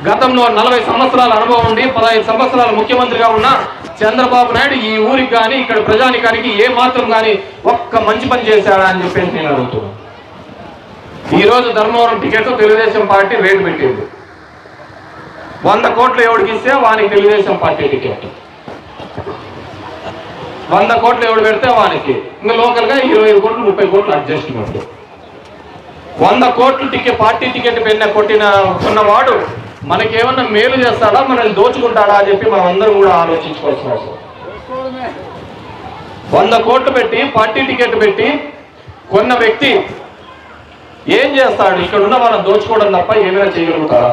గతంలో 40 సంవత్సరాల అనుభవం ఉండి 15 సంవత్సరాల ముఖ్యమంత్రిగా ఉన్న చంద్రబాబు నాయుడు ఈ ఊరికి కానీ ఇక్కడ ప్రజానికానికి ఏ మాత్రం కానీ ఒక్క మంచి పని చేశాడా అని చెప్పేసి నేను అడుగుతున్నాను. ఈరోజు Dharmavaram ticket Telugu Desam party rate పెట్టింది. 100 కోట్లు ఎవడికి ఇస్తే వానికి తెలుగుదేశం పార్టీ టికెట్, 100 కోట్లు ఎవడు పెడితే వానికి, ఇంకా లోకల్గా 25 కోట్లు 30 కోట్లు అడ్జస్ట్మెంట్. 100 కోట్లు పార్టీ టికెట్ కొన్నవాడు మనకేమన్నా మేలు చేస్తాడా, మనల్ని దోచుకుంటాడా అని చెప్పి మనం అందరం కూడా ఆలోచించుకోవాల్సిన అవసరం. 100 కోట్లు పెట్టి పార్టీ టికెట్ పెట్టి కొన్న వ్యక్తి ఏం చేస్తాడు? ఇక్కడ ఉన్న వాళ్ళని దోచుకోవడం తప్ప ఏమైనా చేయగలుగుతాడా?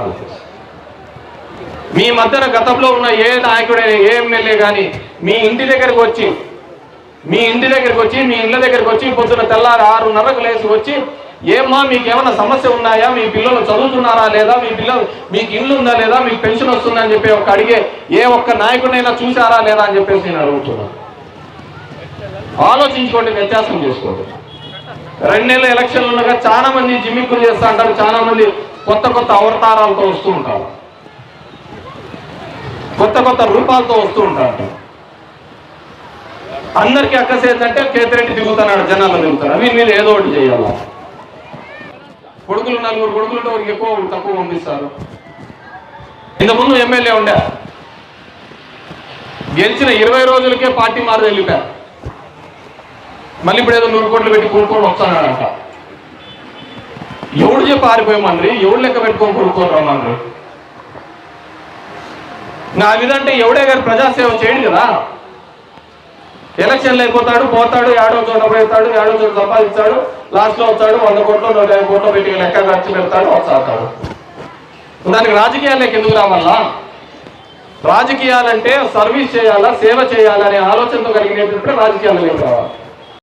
మీ మధ్యన గతంలో ఉన్న ఏ నాయకుడైనా ఏ ఎమ్మెల్యే కానీ మీ ఇంటి దగ్గరకు వచ్చి మీ ఇళ్ళ దగ్గరకు వచ్చి పొద్దున తెల్లారి 6:30కు లేచి వచ్చి, ఏమ్మా మీకు ఏమైనా సమస్య ఉన్నాయా, మీ పిల్లలు చదువుతున్నారా లేదా, మీకు ఇల్లు ఉందా లేదా, మీకు పెన్షన్ వస్తుందా అని చెప్పి అడిగే ఏ ఒక్క నాయకుడినైనా చూసారా లేదా అని చెప్పేసి నేను అడుగుతున్నాను. ఆలోచించుకోండి, వ్యత్యాసం చేసుకోండి. 2 నెలల ఎలక్షన్లు ఉండగా చాలా మంది జిమ్మిక్కులు చేస్తూ ఉంటారు, చాలా మంది కొత్త అవతారాలతో వస్తూ ఉంటారు, కొత్త రూపాలతో వస్తూ ఉంటారు. అందరికీ అక్కసేందంటే కేతిరెడ్డి దిగుతున్నాడు, జనాల్లో దిగుతారు. వీళ్ళు ఏదో ఒకటి చేయాల. కొడుకులు 4 కొడుకులుంటే వారికి ఎక్కువ తక్కువ పంపిస్తారు. ఇంతకుముందు ఎమ్మెల్యే ఉండే, గెలిచిన 20 రోజులకే పార్టీ మారి వెళ్ళిపోయారు. మళ్ళీ ఇప్పుడు ఏదో 100 కోట్లు పెట్టి కొనుక్కొని వస్తున్నాడంట. ఎవడు చెప్పి పారిపోయామని, ఎవడు లెక్క పెట్టుకొని కొనుక్కొని రమ్మని. నా విధంటే ఎవడే గారు ప్రజాసేవ చేయడు కదా. ఎలక్షన్లు అయిపోతాడు, పోతాడు, ఏడో చోట పోతాడు, ఏడో చోట సంపాదిస్తాడు, లాస్ట్లో వస్తాడు 100 కోట్లు 150 కోట్లు పెట్టి లెక్క ఖర్చు పెడతాడు, వస్తాడు. దానికి రాజకీయాలకు ఎందుకు రావాలా? రాజకీయాలంటే సర్వీస్ చేయాలా, సేవ చేయాలనే ఆలోచనతో కలిగినటువంటి రాజకీయాలకు రావాలి.